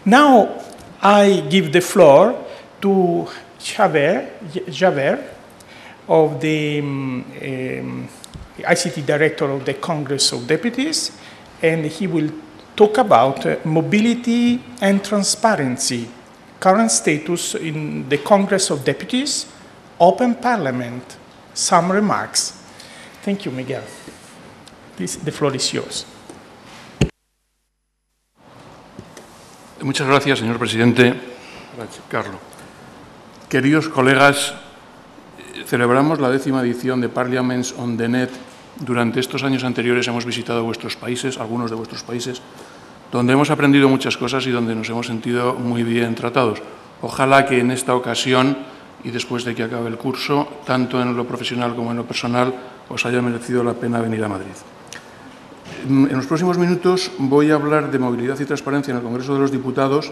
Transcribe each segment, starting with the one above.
Now I give the floor to Javert of the ICT Director of the Congress of Deputies, and he will talk about mobility and transparency, current status in the Congress of Deputies, open parliament, some remarks. Thank you, Miguel. Please, the floor is yours. Muchas gracias, señor presidente. Gracias, Carlos. Queridos colegas, celebramos la 10ª edición de Parliaments on the Net. Durante estos años anteriores hemos visitado vuestros países, algunos de vuestros países, donde hemos aprendido muchas cosas y donde nos hemos sentido muy bien tratados. Ojalá que en esta ocasión, y después de que acabe el curso, tanto en lo profesional como en lo personal, os haya merecido la pena venir a Madrid. En los próximos minutos voy a hablar de movilidad y transparencia en el Congreso de los Diputados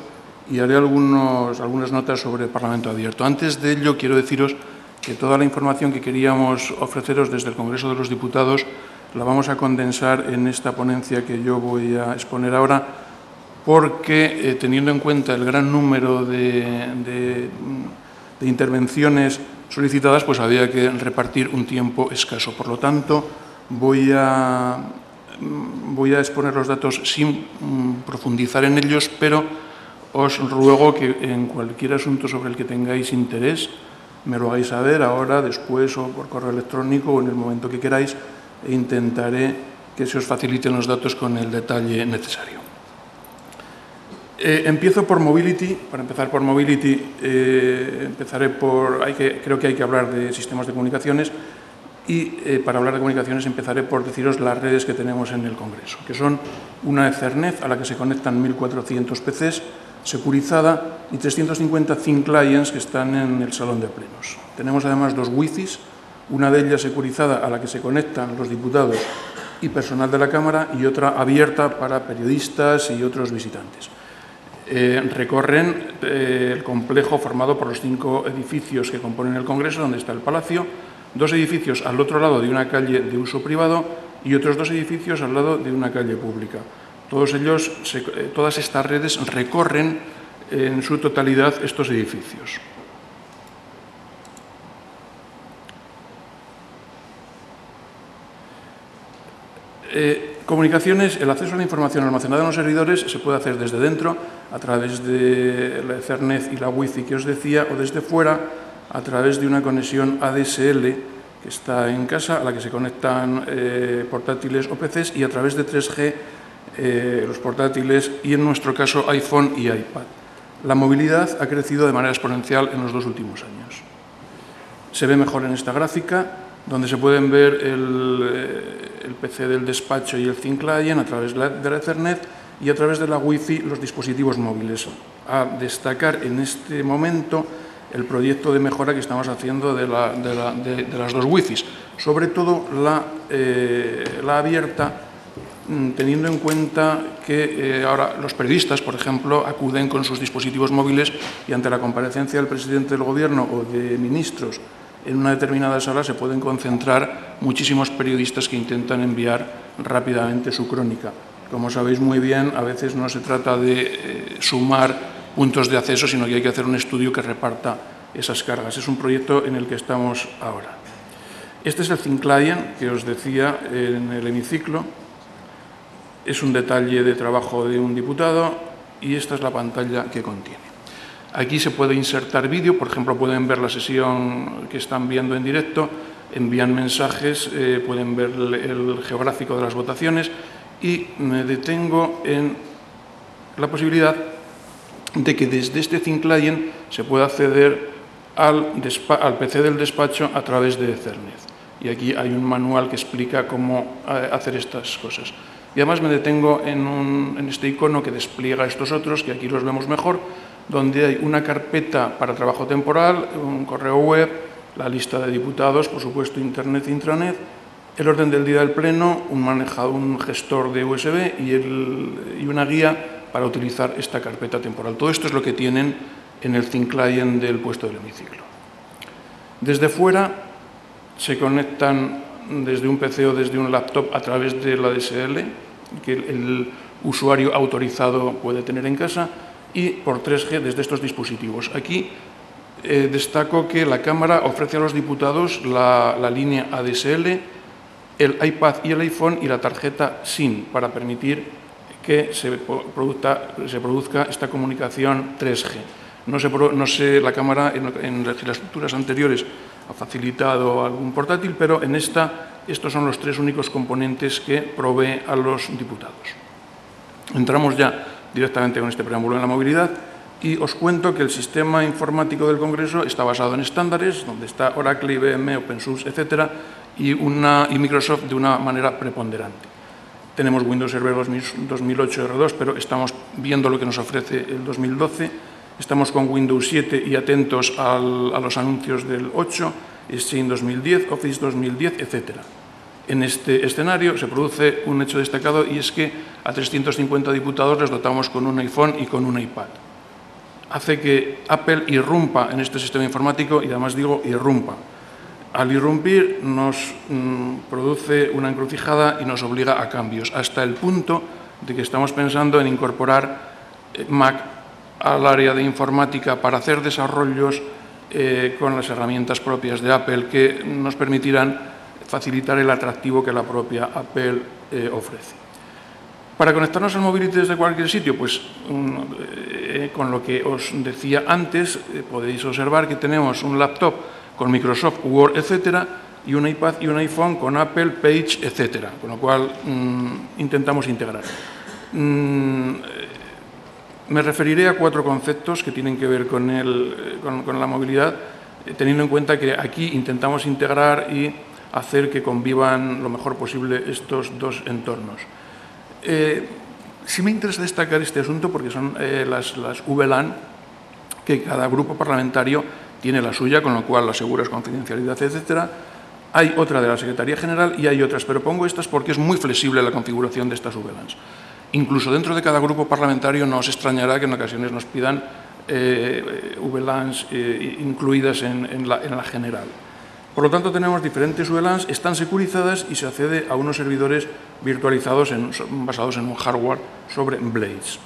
y haré algunas notas sobre el Parlamento abierto. Antes de ello, quiero deciros que toda la información que queríamos ofreceros desde el Congreso de los Diputados la vamos a condensar en esta ponencia que yo voy a exponer ahora, porque teniendo en cuenta el gran número de intervenciones solicitadas, pues había que repartir un tiempo escaso. Por lo tanto, voy a exponer los datos sin profundizar en ellos, pero os ruego que en cualquier asunto sobre el que tengáis interés me lo hagáis saber ahora, después o por correo electrónico o en el momento que queráis, e intentaré que se os faciliten los datos con el detalle necesario. Empiezo por Mobility. Para empezar por Mobility, creo que hay que hablar de sistemas de comunicaciones. Y para hablar de comunicaciones empezaré por deciros las redes que tenemos en el Congreso, que son una Ethernet a la que se conectan 1.400 PCs, securizada, y 350 Thin Clients que están en el salón de plenos. Tenemos además dos Wi-Fis, una de ellas securizada a la que se conectan los diputados y personal de la Cámara y otra abierta para periodistas y otros visitantes. Recorren el complejo formado por los 5 edificios que componen el Congreso, donde está el Palacio, 2 edificios al otro lado de una calle de uso privado y otros 2 edificios al lado de una calle pública. Todas estas redes recorren en su totalidad estos edificios. Comunicaciones, el acceso a la información almacenada en los servidores se puede hacer desde dentro, a través de la Ethernet y la Wi-Fi que os decía, o desde fuera, a través de una conexión ADSL que está en casa, a la que se conectan portátiles o PCs, y a través de 3G los portátiles y, en nuestro caso, iPhone y iPad. La movilidad ha crecido de manera exponencial en los 2 últimos años. Se ve mejor en esta gráfica, donde se pueden ver el PC del despacho y el Thin Client a través de la Ethernet y a través de la Wi-Fi los dispositivos móviles. A destacar en este momento el proyecto de mejora que estamos haciendo de las 2 Wi-Fis, sobre todo la abierta, teniendo en cuenta que ahora los periodistas, por ejemplo, acuden con sus dispositivos móviles y ante la comparecencia del presidente del Gobierno o de ministros en una determinada sala se pueden concentrar muchísimos periodistas que intentan enviar rápidamente su crónica. Como sabéis muy bien, a veces no se trata de sumar puntos de acceso, sino que hay que hacer un estudio que reparta esas cargas. Es un proyecto en el que estamos ahora. Este es el Thin Client que os decía en el hemiciclo. Es un detalle de trabajo de un diputado y esta es la pantalla que contiene. Aquí se puede insertar vídeo, por ejemplo, pueden ver la sesión que están viendo en directo, envían mensajes, pueden ver el geográfico de las votaciones y me detengo en la posibilidad de que desde este Thin Client se pueda acceder al PC del despacho a través de Ethernet. Y aquí hay un manual que explica cómo hacer estas cosas. Y además me detengo en este icono que despliega estos otros, que aquí los vemos mejor, donde hay una carpeta para trabajo temporal, un correo web, la lista de diputados, por supuesto, Internet e intranet, el orden del día del pleno, un gestor de USB y una guía para utilizar esta carpeta temporal. Todo esto es lo que tienen en el Thin Client del puesto del hemiciclo. Desde fuera se conectan desde un PC o desde un laptop a través de la DSL, que el usuario autorizado puede tener en casa, y por 3G desde estos dispositivos. Aquí destaco que la Cámara ofrece a los diputados la línea ADSL, el iPad y el iPhone y la tarjeta SIM para permitir que se produzca esta comunicación 3G. La Cámara en legislaturas anteriores ha facilitado algún portátil, pero en estos son los 3 únicos componentes que provee a los diputados. Entramos ya directamente con este preámbulo en la movilidad y os cuento que el sistema informático del Congreso está basado en estándares, donde está Oracle, IBM, OpenSUSE, etcétera, y Microsoft de una manera preponderante. Tenemos Windows Server 2008 R2, pero estamos viendo lo que nos ofrece el 2012. Estamos con Windows 7 y atentos a los anuncios del 8, Exchange 2010, Office 2010, etcétera. En este escenario se produce un hecho destacado y es que a 350 diputados les dotamos con un iPhone y con un iPad. Hace que Apple irrumpa en este sistema informático y además digo irrumpa. Al irrumpir nos produce una encrucijada y nos obliga a cambios, hasta el punto de que estamos pensando en incorporar Mac al área de informática para hacer desarrollos con las herramientas propias de Apple que nos permitirán facilitar el atractivo que la propia Apple ofrece. Para conectarnos al Mobility desde cualquier sitio, pues con lo que os decía antes, podéis observar que tenemos un laptop con Microsoft Word, etcétera, y un iPad y un iPhone con Apple Page, etcétera, con lo cual intentamos integrar. Me referiré a 4 conceptos que tienen que ver con la movilidad, teniendo en cuenta que aquí intentamos integrar y hacer que convivan lo mejor posible estos 2 entornos. Sí me interesa destacar este asunto porque son las VLAN, que cada grupo parlamentario tiene la suya, con lo cual aseguras confidencialidad, etcétera. Hay otra de la Secretaría General y hay otras, pero pongo estas porque es muy flexible la configuración de estas VLANs. Incluso dentro de cada grupo parlamentario no os extrañará que en ocasiones nos pidan VLANs incluidas en la general. Por lo tanto, tenemos diferentes VLANs, están securizadas y se accede a unos servidores virtualizados basados en un hardware sobre Blades.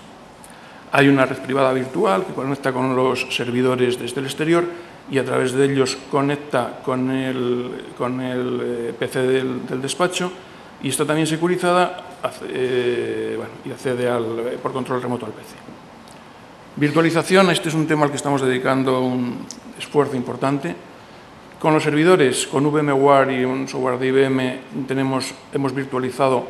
Hay una red privada virtual que conecta con los servidores desde el exterior y a través de ellos conecta con el PC del despacho y está también securizada y accede por control remoto al PC. Virtualización, este es un tema al que estamos dedicando un esfuerzo importante. Con los servidores, con VMware y un software de IBM, hemos virtualizado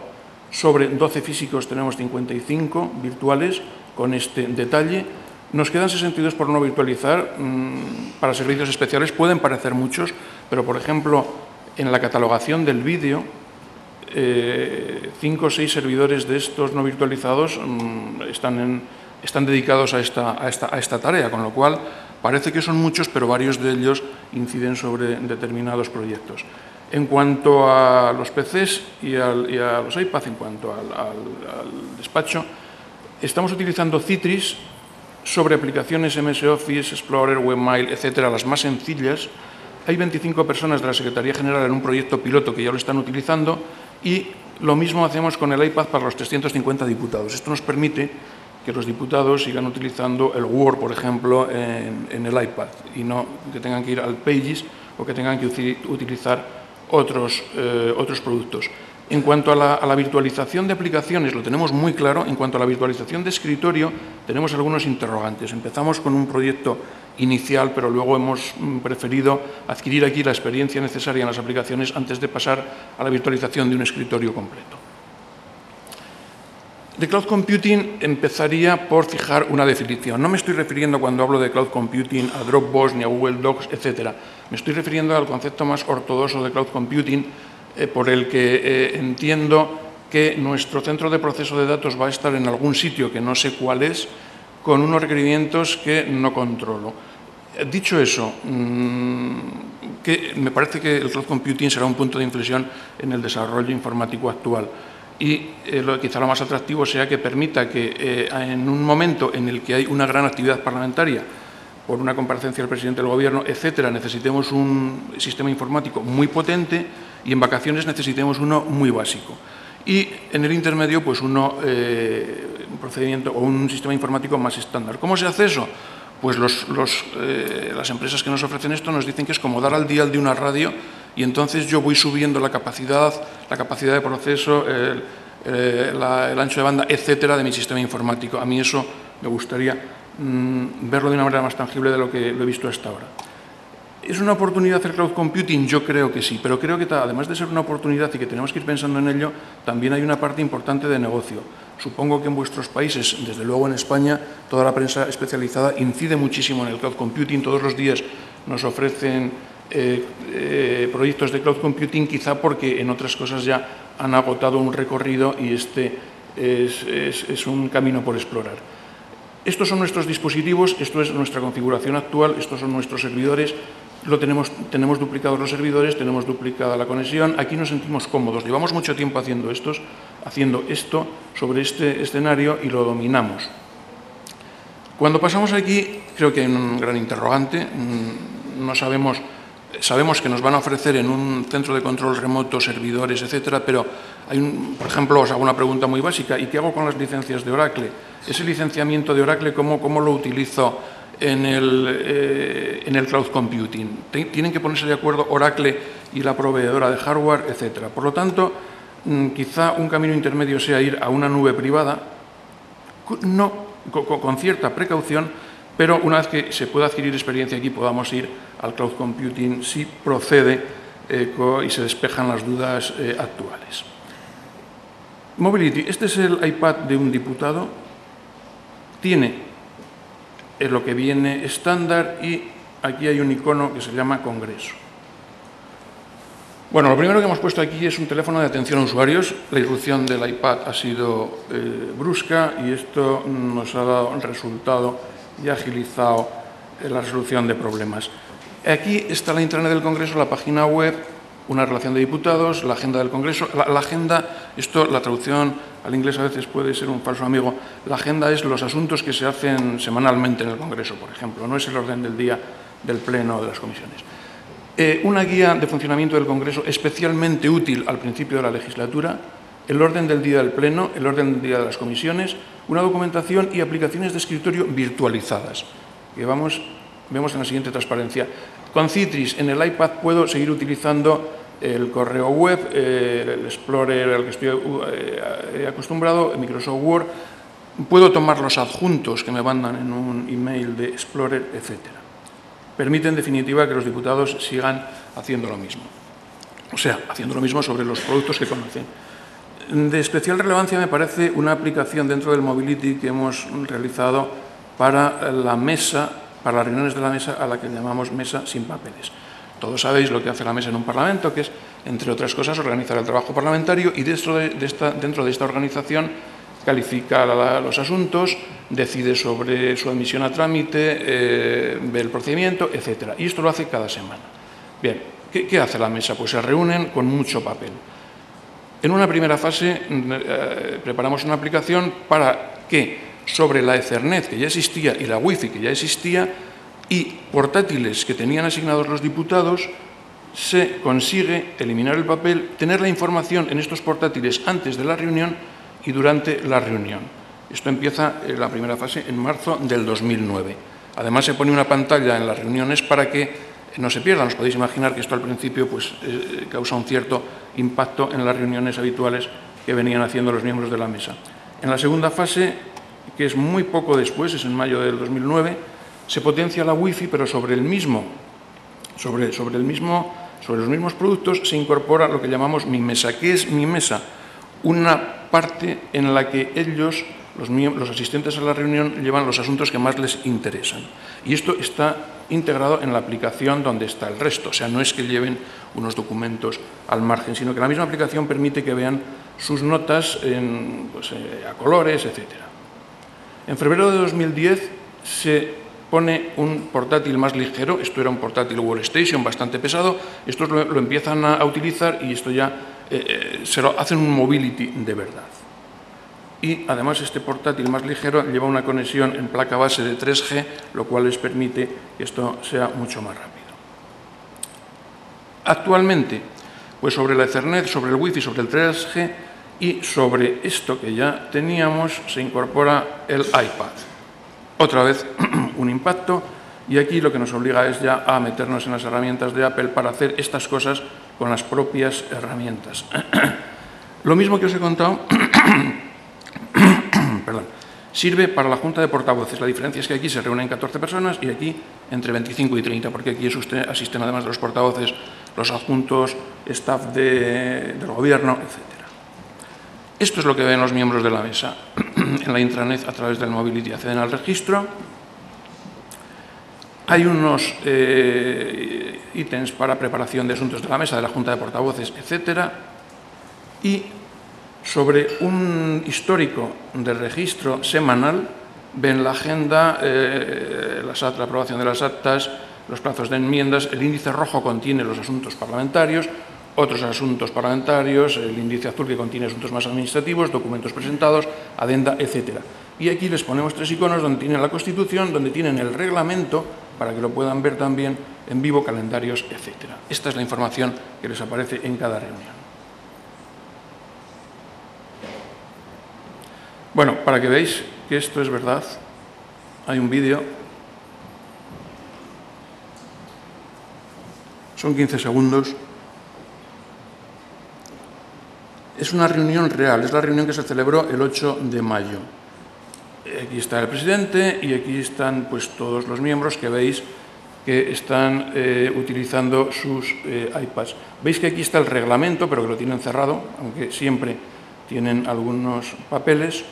sobre 12 físicos, tenemos 55 virtuales con este detalle. Nos quedan 62 por no virtualizar. Para servicios especiales pueden parecer muchos, pero, por ejemplo, en la catalogación del vídeo, 5 o 6 servidores de estos no virtualizados están dedicados a esta tarea, con lo cual parece que son muchos, pero varios de ellos inciden sobre determinados proyectos. En cuanto a los PCs y a los iPads, en cuanto al despacho, estamos utilizando Citrix sobre aplicaciones MS Office, Explorer, Webmail, etcétera, las más sencillas. Hay 25 personas de la Secretaría General en un proyecto piloto que ya lo están utilizando y lo mismo hacemos con el iPad para los 350 diputados. Esto nos permite que los diputados sigan utilizando el Word, por ejemplo, en el iPad y no que tengan que ir al Pages o que tengan que utilizar otros productos. En cuanto a la virtualización de aplicaciones, lo tenemos muy claro. En cuanto a la virtualización de escritorio, tenemos algunos interrogantes. Empezamos con un proyecto inicial, pero luego hemos preferido adquirir aquí la experiencia necesaria en las aplicaciones antes de pasar a la virtualización de un escritorio completo. De Cloud Computing empezaría por fijar una definición. No me estoy refiriendo cuando hablo de Cloud Computing a Dropbox ni a Google Docs, etcétera. Me estoy refiriendo al concepto más ortodoxo de Cloud Computing, por el que entiendo que nuestro centro de proceso de datos va a estar en algún sitio que no sé cuál es, con unos requerimientos que no controlo. Dicho eso, que me parece que el Cloud Computing será un punto de inflexión en el desarrollo informático actual. Y quizá lo más atractivo sea que permita que en un momento en el que hay una gran actividad parlamentaria, por una comparecencia del presidente del Gobierno, etcétera, necesitemos un sistema informático muy potente y en vacaciones necesitemos uno muy básico. Y en el intermedio, pues uno procedimiento o un sistema informático más estándar. ¿Cómo se hace eso? Pues las empresas que nos ofrecen esto nos dicen que es como dar al dial de una radio y entonces yo voy subiendo la capacidad de proceso, el ancho de banda, etcétera, de mi sistema informático. A mí eso me gustaría verlo de una manera más tangible de lo que lo he visto hasta ahora. ¿Es una oportunidad hacer cloud computing? Yo creo que sí, pero creo que además de ser una oportunidad y que tenemos que ir pensando en ello, también hay una parte importante de negocio. Supongo que en vuestros países, desde luego en España, toda la prensa especializada incide muchísimo en el cloud computing. Todos los días nos ofrecen proyectos de cloud computing, quizá porque en otras cosas ya han agotado un recorrido y este es un camino por explorar. Estos son nuestros dispositivos, esto es nuestra configuración actual, estos son nuestros servidores. Tenemos duplicados los servidores, tenemos duplicada la conexión. Aquí nos sentimos cómodos. Llevamos mucho tiempo haciendo esto sobre este escenario y lo dominamos. Cuando pasamos aquí, creo que hay un gran interrogante. No sabemos que nos van a ofrecer en un centro de control remoto servidores, etcétera, pero por ejemplo, os hago una pregunta muy básica. ¿Y qué hago con las licencias de Oracle? Ese licenciamiento de Oracle, ¿cómo lo utilizo en el cloud computing? Tienen que ponerse de acuerdo Oracle y la proveedora de hardware, etcétera. Por lo tanto, quizá un camino intermedio sea ir a una nube privada, con cierta precaución, pero una vez que se pueda adquirir experiencia aquí, podamos ir al cloud computing si procede y se despejan las dudas actuales. Mobility. Este es el iPad de un diputado. Tiene lo que viene estándar y aquí hay un icono que se llama Congreso. Bueno, lo primero que hemos puesto aquí es un teléfono de atención a usuarios. La irrupción del iPad ha sido brusca y esto nos ha dado un resultado y ha agilizado la resolución de problemas. Aquí está la intranet del Congreso, la página web, una relación de diputados, la agenda del Congreso. La agenda, la traducción al inglés a veces puede ser un falso amigo. La agenda es los asuntos que se hacen semanalmente en el Congreso, por ejemplo. No es el orden del día del Pleno o de las comisiones. Una guía de funcionamiento del Congreso especialmente útil al principio de la legislatura, el orden del día del Pleno, el orden del día de las comisiones, una documentación y aplicaciones de escritorio virtualizadas, que vemos en la siguiente transparencia. Con Citris en el iPad puedo seguir utilizando el correo web, el Explorer al que estoy acostumbrado, el Microsoft Word. Puedo tomar los adjuntos que me mandan en un email de Explorer, etcétera. Permite, en definitiva, que los diputados sigan haciendo lo mismo. O sea, haciendo lo mismo sobre los productos que conocen. De especial relevancia me parece una aplicación dentro del Mobility que hemos realizado para la mesa, para las reuniones de la mesa, a la que llamamos mesa sin papeles. Todos sabéis lo que hace la mesa en un parlamento, que es, entre otras cosas, organizar el trabajo parlamentario y dentro de esta organización califica los asuntos, decide sobre su admisión a trámite, ve el procedimiento, etcétera. Y esto lo hace cada semana. Bien, ¿qué hace la mesa? Pues se reúnen con mucho papel. En una primera fase preparamos una aplicación para que sobre la Ethernet que ya existía y la Wi-Fi que ya existía y portátiles que tenían asignados los diputados, se consigue eliminar el papel, tener la información en estos portátiles antes de la reunión y durante la reunión. Esto empieza la primera fase en marzo del 2009. Además, se pone una pantalla en las reuniones para que no se pierdan. Os podéis imaginar que esto al principio causa un cierto impacto en las reuniones habituales que venían haciendo los miembros de la mesa. En la segunda fase, que es muy poco después, es en mayo del 2009, se potencia la Wi-Fi, pero sobre los mismos productos se incorpora lo que llamamos Mi Mesa. ¿Qué es Mi Mesa? Una parte en la que ellos, los asistentes a la reunión, llevan los asuntos que más les interesan. Y esto está integrado en la aplicación donde está el resto. O sea, no es que lleven unos documentos al margen, sino que la misma aplicación permite que vean sus notas a colores, etc. En febrero de 2010 se pone un portátil más ligero. Esto era un portátil Workstation bastante pesado. Estos lo empiezan a utilizar y esto ya se lo hacen un mobility de verdad. Y además este portátil más ligero lleva una conexión en placa base de 3G, lo cual les permite que esto sea mucho más rápido. Actualmente, pues sobre la Ethernet, sobre el Wi-Fi, sobre el 3G, Y sobre esto que ya teníamos se incorpora el iPad. Otra vez un impacto, y aquí lo que nos obliga es ya a meternos en las herramientas de Apple para hacer estas cosas con las propias herramientas. Lo mismo que os he contado perdón, sirve para la Junta de Portavoces. La diferencia es que aquí se reúnen 14 personas y aquí entre 25 y 30, porque aquí asisten además de los portavoces, los adjuntos, staff del gobierno, etc. Esto es lo que ven los miembros de la mesa en la intranet a través del Mobility. Acceden al registro. Hay unos ítems para preparación de asuntos de la mesa, de la Junta de Portavoces, etc. Y sobre un histórico de registro semanal ven la agenda, la aprobación de las actas, los plazos de enmiendas. El índice rojo contiene los asuntos parlamentarios, otros asuntos parlamentarios, el índice azul que contiene asuntos más administrativos, documentos presentados, adenda, etc. Y aquí les ponemos 3 iconos donde tienen la Constitución, donde tienen el reglamento, para que lo puedan ver también en vivo, calendarios, etc. Esta es la información que les aparece en cada reunión. Bueno, para que veáis que esto es verdad, hay un vídeo. Son 15 segundos. Es una reunión real, es la reunión que se celebró el 8 de mayo. Aquí está el presidente y aquí están pues, todos los miembros que veis que están utilizando sus iPads. Veis que aquí está el reglamento, pero que lo tienen cerrado, aunque siempre tienen algunos papeles.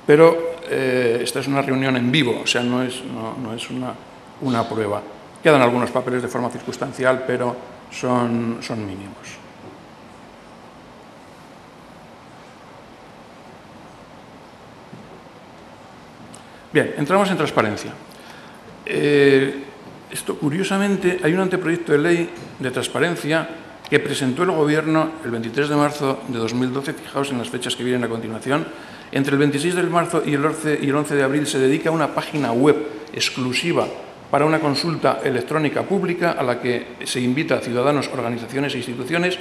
Pero esta es una reunión en vivo, o sea, no es una prueba. Quedan algunos papeles de forma circunstancial, pero son mínimos. Bien, entramos en transparencia. Esto, curiosamente, hay un anteproyecto de ley de transparencia que presentó el Gobierno el 23 de marzo de 2012, fijaos en las fechas que vienen a continuación. Entre el 26 de marzo y el 11 de abril se dedica a una página web exclusiva para una consulta electrónica pública a la que se invita a ciudadanos, organizaciones e instituciones.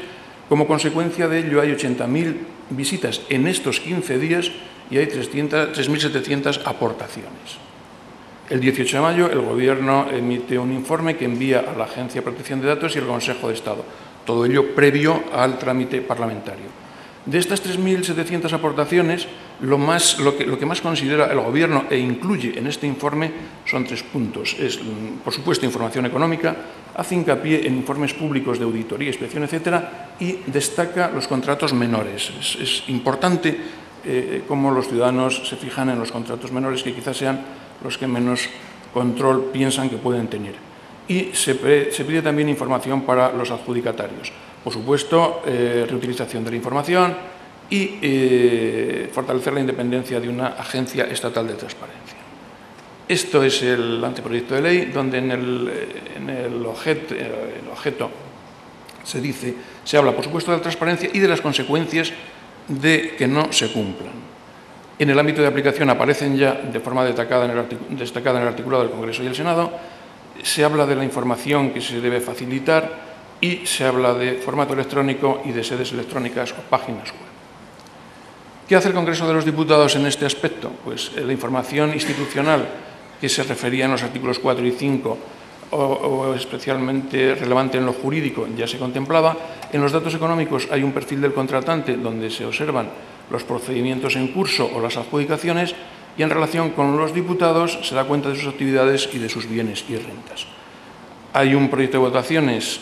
Como consecuencia de ello hay 80.000 visitas en estos 15 días y hay 3.700 aportaciones. El 18 de mayo el Gobierno emite un informe que envía a la Agencia de Protección de Datos y al Consejo de Estado. Todo ello previo al trámite parlamentario. De estas 3.700 aportaciones, lo que más considera el Gobierno e incluye en este informe son 3 puntos. Es, por supuesto, información económica, hace hincapié en informes públicos de auditoría, inspección, etcétera, y destaca los contratos menores. Es importante cómo los ciudadanos se fijan en los contratos menores, que quizás sean los que menos control piensan que pueden tener. Y se pide también información para los adjudicatarios. Por supuesto, reutilización de la información y fortalecer la independencia de una agencia estatal de transparencia. Esto es el anteproyecto de ley, donde en el objeto se habla, por supuesto, de la transparencia y de las consecuencias de que no se cumplan. En el ámbito de aplicación aparecen ya de forma destacada en el articulado del Congreso y el Senado. Se habla de la información que se debe facilitar y se habla de formato electrónico y de sedes electrónicas o páginas web. ¿Qué hace el Congreso de los Diputados en este aspecto? Pues la información institucional que se refería en los artículos 4 y 5 o especialmente relevante en lo jurídico ya se contemplaba. En los datos económicos hay un perfil del contratante donde se observan los procedimientos en curso o las adjudicaciones, y en relación con los diputados se da cuenta de sus actividades y de sus bienes y rentas. Hay un proyecto de votaciones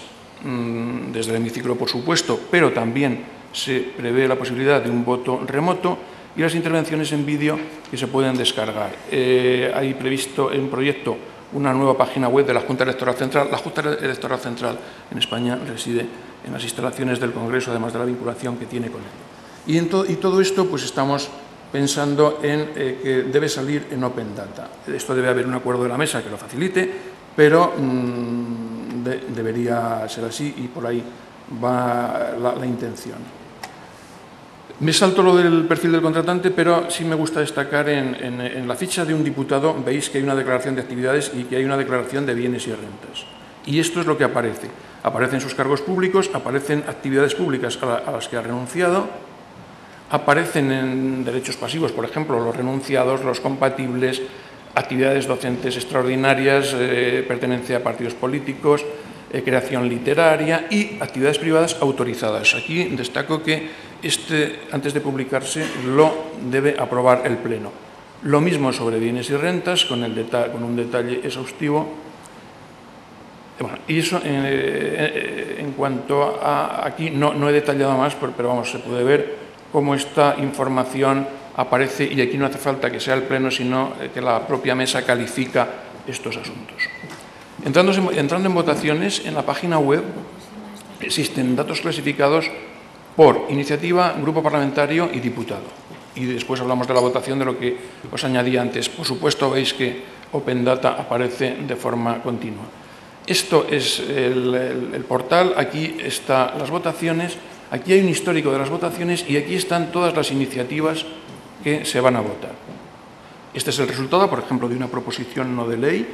desde el hemiciclo, por supuesto, pero también se prevé la posibilidad de un voto remoto y las intervenciones en vídeo que se pueden descargar. Hay previsto en proyecto una nueva página web de la Junta Electoral Central. La Junta Electoral Central en España reside en las instalaciones del Congreso, además de la vinculación que tiene con él. Y todo esto pues estamos pensando en que debe salir en Open Data. Esto debe haber un acuerdo de la mesa que lo facilite, pero debería ser así y por ahí va la intención. Me salto lo del perfil del contratante, pero sí me gusta destacar en la ficha de un diputado, veis que hay una declaración de actividades y que hay una declaración de bienes y rentas. Y esto es lo que aparece. Aparecen sus cargos públicos, aparecen actividades públicas a las que ha renunciado, aparecen en derechos pasivos, por ejemplo, los renunciados, los compatibles, actividades docentes extraordinarias, pertenencia a partidos políticos, creación literaria y actividades privadas autorizadas. Aquí destaco que antes de publicarse, lo debe aprobar el Pleno. Lo mismo sobre bienes y rentas, con un detalle exhaustivo. Bueno, y eso, en cuanto a aquí, no he detallado más, pero vamos, se puede ver cómo esta información aparece, y aquí no hace falta que sea el Pleno, sino que la propia mesa califica estos asuntos. Entrando en votaciones, en la página web existen datos clasificados por iniciativa, grupo parlamentario y diputado. Y después hablamos de la votación, de lo que os añadí antes. Por supuesto, veis que Open Data aparece de forma continua. Esto es el portal, aquí están las votaciones, aquí hay un histórico de las votaciones y aquí están todas las iniciativas que se van a votar. Este es el resultado, por ejemplo, de una proposición no de ley.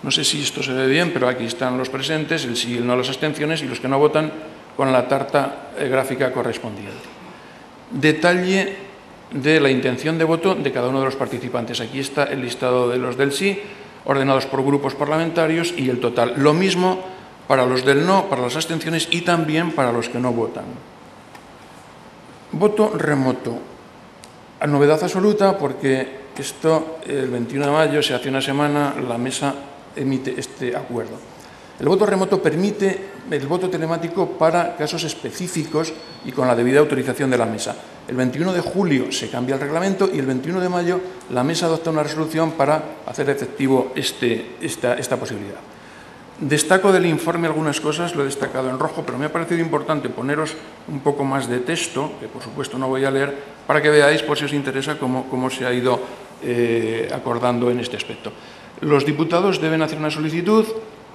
No sé si esto se ve bien, pero aquí están los presentes, el sí y el no, las abstenciones, y los que no votan con la tarta gráfica correspondiente. Detalle de la intención de voto de cada uno de los participantes. Aquí está el listado de los del sí, ordenados por grupos parlamentarios, y el total. Lo mismo para los del no, para las abstenciones y también para los que no votan. Voto remoto. A novedad absoluta, porque esto el 21 de mayo, se hace una semana, la mesa emite este acuerdo. El voto remoto permite el voto telemático para casos específicos y con la debida autorización de la mesa. El 21 de julio se cambia el reglamento y el 21 de mayo la mesa adopta una resolución para hacer efectivo esta posibilidad. Destaco del informe algunas cosas, lo he destacado en rojo, pero me ha parecido importante poneros un poco más de texto, que por supuesto no voy a leer, para que veáis, por si os interesa, cómo se ha ido acordando en este aspecto. Los diputados deben hacer una solicitud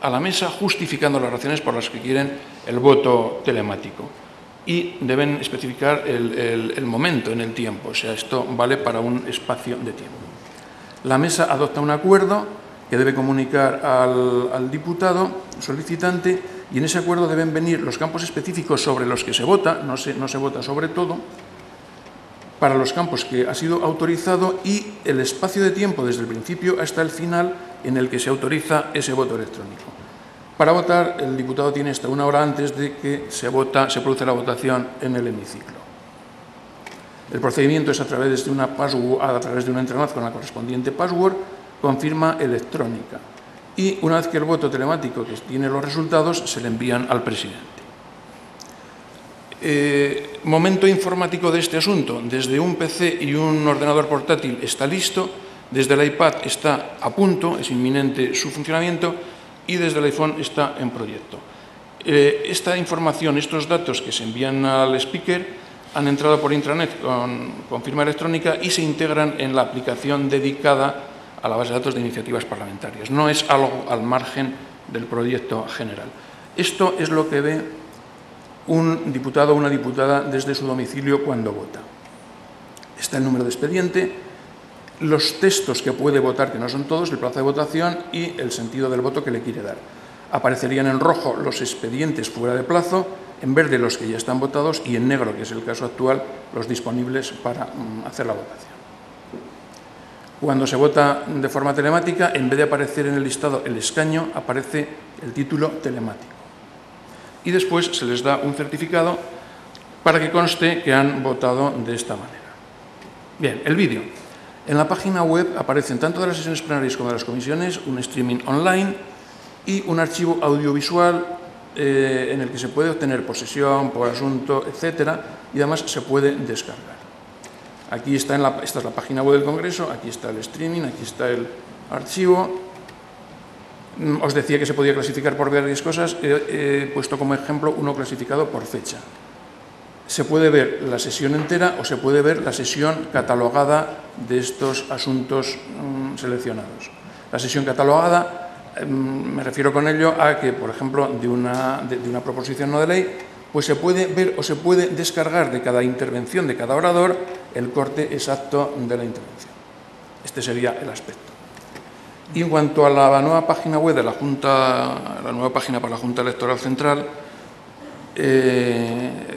a la mesa justificando las razones por las que quieren el voto telemático y deben especificar el momento en el tiempo, o sea, esto vale para un espacio de tiempo. La mesa adopta un acuerdo que debe comunicar al diputado solicitante y en ese acuerdo deben venir los campos específicos sobre los que se vota, no se vota sobre todo, para los campos que ha sido autorizado y el espacio de tiempo desde el principio hasta el final en el que se autoriza ese voto electrónico. Para votar, el diputado tiene hasta una hora antes de que se produce la votación en el hemiciclo. El procedimiento es a través de una entrelaz con la correspondiente password con firma electrónica y una vez que el voto telemático que tiene los resultados se le envían al presidente. Momento informático de este asunto. Desde un PC y un ordenador portátil está listo, desde el iPad está a punto, es inminente su funcionamiento y desde el iPhone está en proyecto. Esta información, estos datos que se envían al speaker han entrado por intranet con firma electrónica y se integran en la aplicación dedicada a la base de datos de iniciativas parlamentarias. No es algo al margen del proyecto general. Esto es lo que ve un diputado o una diputada desde su domicilio cuando vota. Está el número de expediente, los textos que puede votar, que no son todos, el plazo de votación y el sentido del voto que le quiere dar. Aparecerían en rojo los expedientes fuera de plazo, en verde los que ya están votados y en negro, que es el caso actual, los disponibles para hacer la votación. Cuando se vota de forma telemática, en vez de aparecer en el listado el escaño, aparece el título telemático. Y después se les da un certificado para que conste que han votado de esta manera. Bien, el vídeo. En la página web aparecen tanto de las sesiones plenarias como de las comisiones un streaming online y un archivo audiovisual en el que se puede obtener por sesión, por asunto, etcétera, y además se puede descargar. Aquí esta es la página web del Congreso, aquí está el streaming, aquí está el archivo. Os decía que se podía clasificar por varias cosas, he puesto como ejemplo uno clasificado por fecha. Se puede ver la sesión entera o se puede ver la sesión catalogada de estos asuntos seleccionados. La sesión catalogada, me refiero con ello a que, por ejemplo, de una proposición no de ley, pues se puede ver o se puede descargar de cada intervención, de cada orador, el corte exacto de la intervención. Este sería el aspecto. Y en cuanto a la nueva página web de la Junta, la nueva página para la Junta Electoral Central,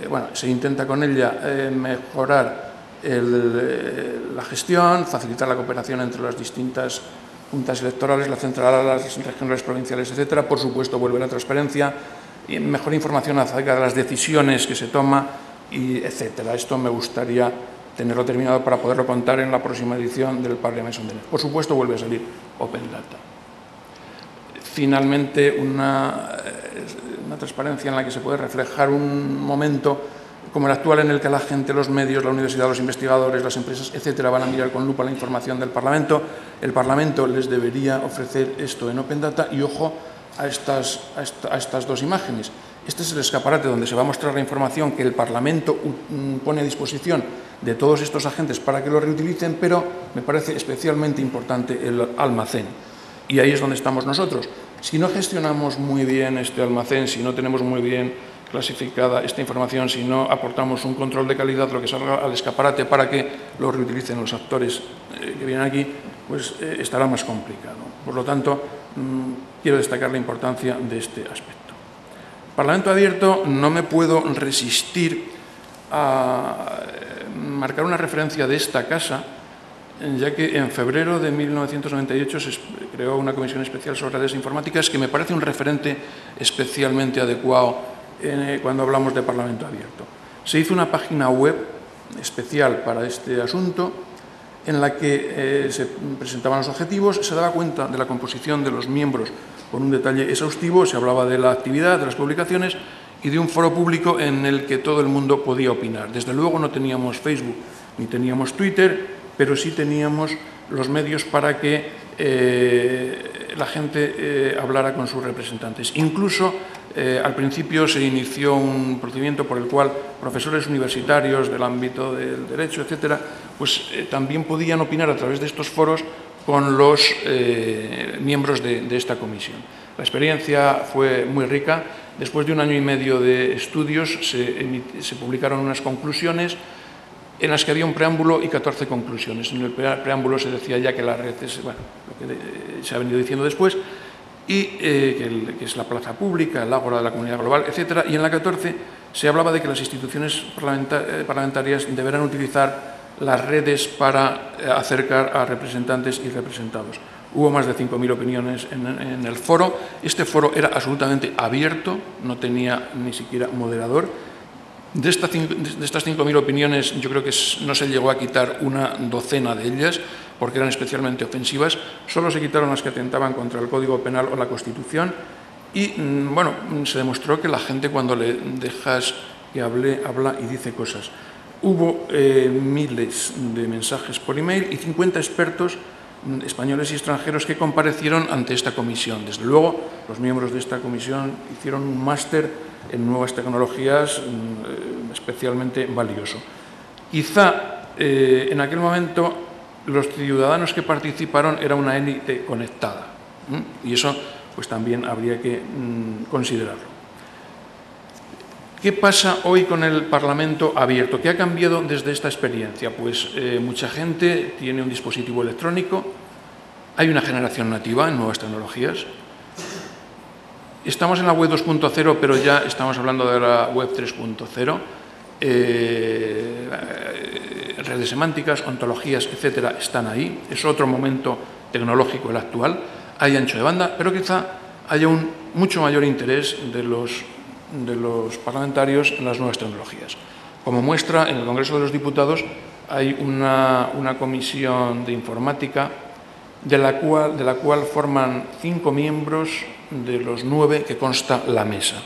bueno, se intenta con ella mejorar la gestión, facilitar la cooperación entre las distintas juntas electorales, la central, las regionales, provinciales, etcétera. Por supuesto, vuelve la transparencia y mejor información acerca de las decisiones que se toman, y etcétera. Esto me gustaría tenerlo terminado para poderlo contar en la próxima edición del Parlement Sondage. Por supuesto, vuelve a salir Open Data. Finalmente, una transparencia en la que se puede reflejar un momento como el actual en el que la gente, los medios, la universidad, los investigadores, las empresas, etcétera, van a mirar con lupa la información del Parlamento. El Parlamento les debería ofrecer esto en Open Data y, ojo, a estas dos imágenes. Este es el escaparate donde se va a mostrar la información que el Parlamento pone a disposición de todos estos agentes para que lo reutilicen, pero me parece especialmente importante el almacén. Y ahí es donde estamos nosotros. Si no gestionamos muy bien este almacén, si no tenemos muy bien clasificada esta información, si no aportamos un control de calidad, lo que salga al escaparate para que lo reutilicen los actores que vienen aquí, pues estará más complicado. Por lo tanto, quiero destacar la importancia de este aspecto. Parlamento abierto, no me puedo resistir a marcar una referencia de esta casa, ya que en febrero de 1998 se creó una comisión especial sobre redes informáticas que me parece un referente especialmente adecuado cuando hablamos de Parlamento abierto. Se hizo una página web especial para este asunto en la que se presentaban los objetivos, se daba cuenta de la composición de los miembros con un detalle exhaustivo, se hablaba de la actividad, de las publicaciones y de un foro público en el que todo el mundo podía opinar. Desde luego no teníamos Facebook ni teníamos Twitter, pero sí teníamos los medios para que la gente hablara con sus representantes. Incluso al principio se inició un procedimiento por el cual profesores universitarios del ámbito del derecho, etcétera, pues también podían opinar a través de estos foros con los miembros de esta comisión. La experiencia fue muy rica. Después de 1 año y medio de estudios se publicaron unas conclusiones en las que había un preámbulo y 14 conclusiones. En el preámbulo se decía ya que la red es, bueno, lo que se ha venido diciendo después, y que es la plaza pública, el ágora de la comunidad global, etcétera. Y en la 14 se hablaba de que las instituciones parlamentarias deberán utilizar las redes para acercar a representantes y representados. Hubo más de 5.000 opiniones en el foro. Este foro era absolutamente abierto, no tenía ni siquiera moderador. De estas 5.000 opiniones, yo creo que no se llegó a quitar una docena de ellas, porque eran especialmente ofensivas. Solo se quitaron las que atentaban contra el Código Penal o la Constitución. Y, bueno, se demostró que la gente, cuando le dejas que hable, habla y dice cosas. Hubo miles de mensajes por email y 50 expertos españoles y extranjeros que comparecieron ante esta comisión. Desde luego, los miembros de esta comisión hicieron un máster en nuevas tecnologías especialmente valioso. Quizá en aquel momento los ciudadanos que participaron era una élite conectada, y eso pues también habría que considerarlo. ¿Qué pasa hoy con el Parlamento abierto? ¿Qué ha cambiado desde esta experiencia? Pues mucha gente tiene un dispositivo electrónico, hay una generación nativa en nuevas tecnologías. Estamos en la web 2.0, pero ya estamos hablando de la web 3.0. Redes semánticas, ontologías, etcétera, están ahí. Es otro momento tecnológico el actual. Hay ancho de banda, pero quizá haya un mucho mayor interés de los parlamentarios en las nuevas tecnologías. Como muestra, en el Congreso de los Diputados hay una comisión de informática de la cual forman 5 miembros de los 9 que consta la mesa.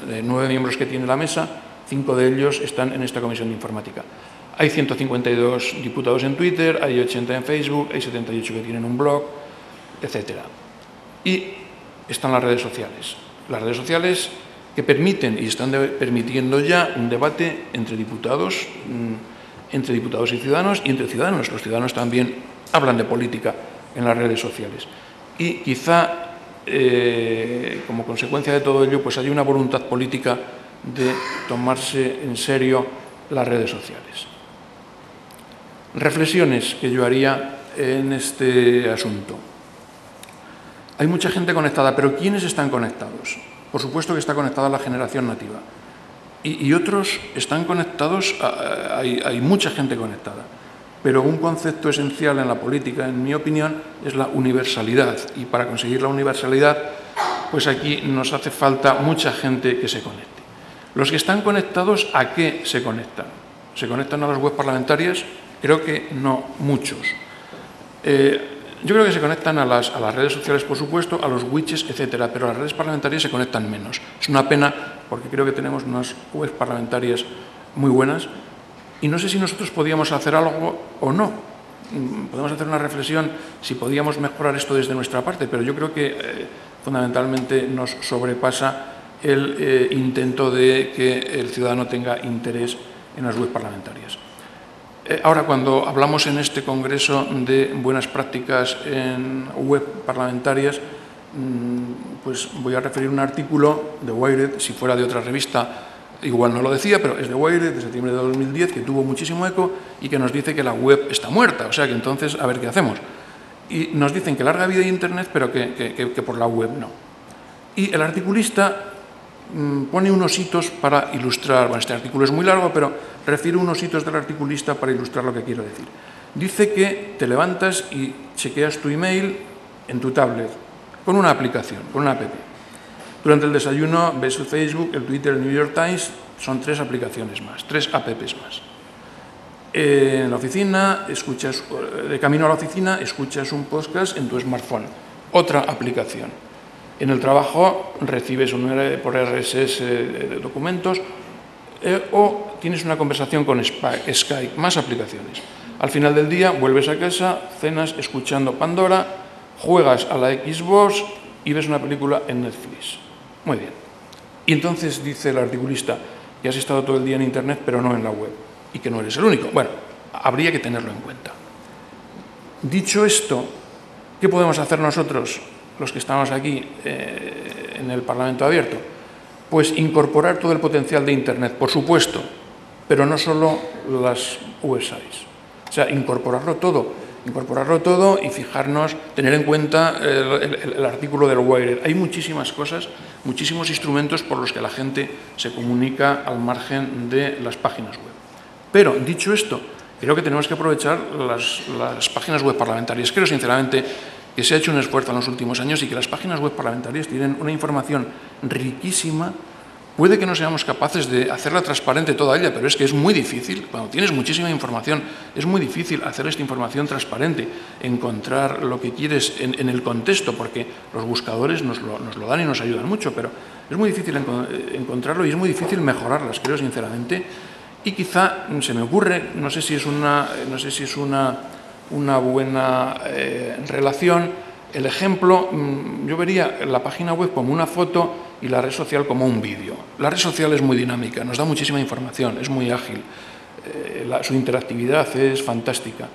De 9 miembros que tiene la mesa, 5 de ellos están en esta comisión de informática. Hay 152 diputados en Twitter, hay 80 en Facebook, hay 78 que tienen un blog, etcétera. Y están las redes sociales. Las redes sociales que permiten y están permitiendo ya un debate entre diputados y ciudadanos, y entre ciudadanos. Los ciudadanos también hablan de política en las redes sociales. Y quizá, como consecuencia de todo ello, pues hay una voluntad política de tomarse en serio las redes sociales. Reflexiones que yo haría en este asunto. Hay mucha gente conectada, pero ¿quiénes están conectados? Por supuesto que está conectada la generación nativa. Y otros están conectados, hay mucha gente conectada. Pero un concepto esencial en la política, en mi opinión, es la universalidad. Y para conseguir la universalidad, pues aquí nos hace falta mucha gente que se conecte. Los que están conectados, ¿a qué se conectan? ¿Se conectan a las webs parlamentarias? Creo que no muchos. Yo creo que se conectan a las redes sociales, por supuesto, a los widgets, etcétera, pero a las redes parlamentarias se conectan menos. Es una pena porque creo que tenemos unas webs parlamentarias muy buenas y no sé si nosotros podíamos hacer algo o no. Podemos hacer una reflexión si podíamos mejorar esto desde nuestra parte, pero yo creo que fundamentalmente nos sobrepasa el intento de que el ciudadano tenga interés en las webs parlamentarias. Ahora, cuando hablamos en este congreso de buenas prácticas en web parlamentarias, pues voy a referir un artículo de Wired. Si fuera de otra revista, igual no lo decía, pero es de Wired, de septiembre de 2010, que tuvo muchísimo eco y que nos dice que la web está muerta. O sea que entonces, a ver qué hacemos. Y nos dicen que larga vida Internet, pero que por la web no. Y el articulista pone unos hitos para ilustrar, bueno, este artículo es muy largo, pero refiere unos hitos del articulista para ilustrar lo que quiero decir. Dice que te levantas y chequeas tu email en tu tablet, con una aplicación, con una app. Durante el desayuno ves el Facebook, el Twitter, el New York Times, son 3 aplicaciones más, 3 apps más. En la oficina, de camino a la oficina, escuchas un podcast en tu smartphone, otra aplicación. En el trabajo recibes por RSS de documentos o tienes una conversación con Skype, más aplicaciones. Al final del día vuelves a casa, cenas escuchando Pandora, juegas a la Xbox y ves una película en Netflix. Muy bien. Y entonces dice el articulista que has estado todo el día en Internet pero no en la web y que no eres el único. Bueno, habría que tenerlo en cuenta. Dicho esto, ¿qué podemos hacer nosotros, los que estamos aquí en el Parlamento Abierto? Pues incorporar todo el potencial de Internet, por supuesto, pero no solo las websites. O sea, incorporarlo todo y fijarnos, tener en cuenta el artículo del Wired. Hay muchísimas cosas, muchísimos instrumentos por los que la gente se comunica al margen de las páginas web. Pero, dicho esto, creo que tenemos que aprovechar las páginas web parlamentarias. Creo, sinceramente, que se ha hecho un esfuerzo en los últimos años y que las páginas web parlamentarias tienen una información riquísima. Puede que no seamos capaces de hacerla transparente toda ella, pero es que es muy difícil. Cuando tienes muchísima información, es muy difícil hacer esta información transparente, encontrar lo que quieres en el contexto, porque los buscadores nos lo dan y nos ayudan mucho, pero es muy difícil encontrarlo y es muy difícil mejorarlas, creo, sinceramente. Y quizá se me ocurre, no sé si es una buena relación. El ejemplo, yo vería la página web como una foto y la red social como un vídeo. La red social es muy dinámica, nos da muchísima información, es muy ágil, su interactividad es fantástica,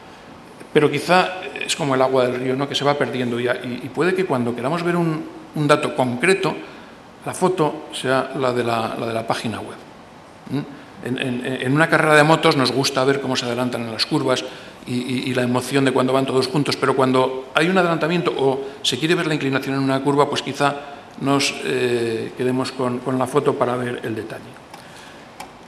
pero quizá es como el agua del río, ¿no?, que se va perdiendo y puede que cuando queramos ver un dato concreto, la foto sea la de la página web. En una carrera de motos nos gusta ver cómo se adelantan en las curvas y la emoción de cuando van todos juntos, pero cuando hay un adelantamiento o se quiere ver la inclinación en una curva, pues quizá nos quedemos con la foto para ver el detalle.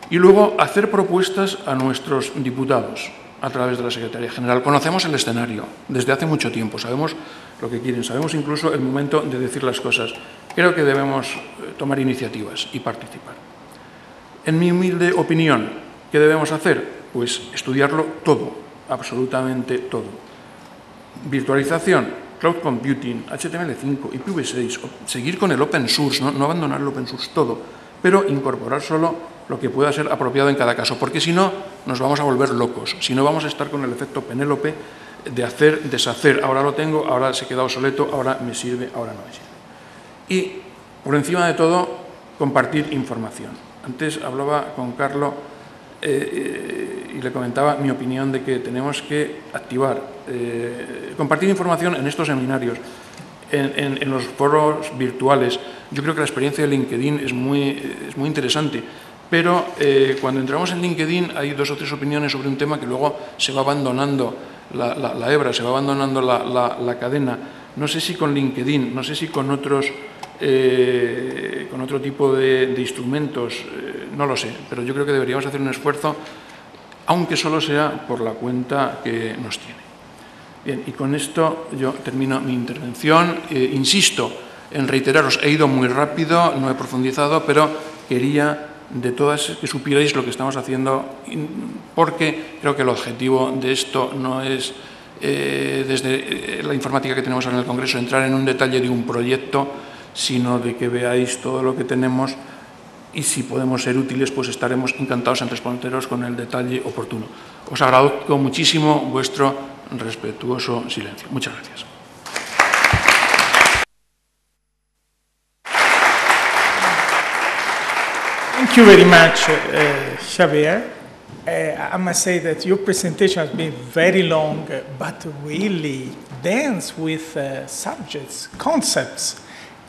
Y luego hacer propuestas a nuestros diputados a través de la Secretaría General. Conocemos el escenario desde hace mucho tiempo, sabemos lo que quieren, sabemos incluso el momento de decir las cosas. Creo que debemos tomar iniciativas y participar. En mi humilde opinión, ¿qué debemos hacer? Pues estudiarlo todo, absolutamente todo. Virtualización, cloud computing, HTML5, IPv6, seguir con el open source, no abandonar el open source, todo, pero incorporar solo lo que pueda ser apropiado en cada caso, porque si no, nos vamos a volver locos, si no vamos a estar con el efecto Penélope de hacer, deshacer, ahora lo tengo, ahora se queda obsoleto, ahora me sirve, ahora no me sirve. Y, por encima de todo, compartir información. Antes hablaba con Carlos y le comentaba mi opinión de que tenemos que activar, compartir información en estos seminarios, en los foros virtuales. Yo creo que la experiencia de LinkedIn es muy interesante, pero cuando entramos en LinkedIn hay 2 o 3 opiniones sobre un tema que luego se va abandonando la hebra, se va abandonando la cadena, no sé si con LinkedIn, no sé si con otro tipo de instrumentos, no lo sé, pero yo creo que deberíamos hacer un esfuerzo, aunque solo sea por la cuenta que nos tiene. Bien, y con esto yo termino mi intervención. Insisto en reiteraros, he ido muy rápido, no he profundizado, pero quería de todas que supierais lo que estamos haciendo, porque creo que el objetivo de esto no es, desde la informática que tenemos en el Congreso, entrar en un detalle de un proyecto, sino de que veáis todo lo que tenemos y si podemos ser útiles, pues estaremos encantados en responderos con el detalle oportuno. Os agradezco muchísimo vuestro respetuoso silencio. Muchas gracias. Thank you very much, Xavier. I must say that your presentation has been very long, but really dense with subjects, concepts,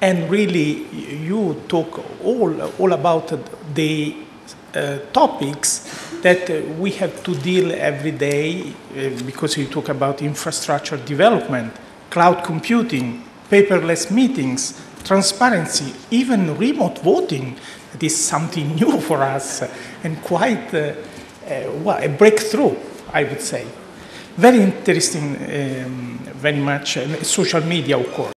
and really you talk all about the topics that we have to deal every day because you talk about infrastructure development, cloud computing, paperless meetings, transparency, even remote voting. It is something new for us and quite a breakthrough, I would say. Very interesting, very much, social media, of course.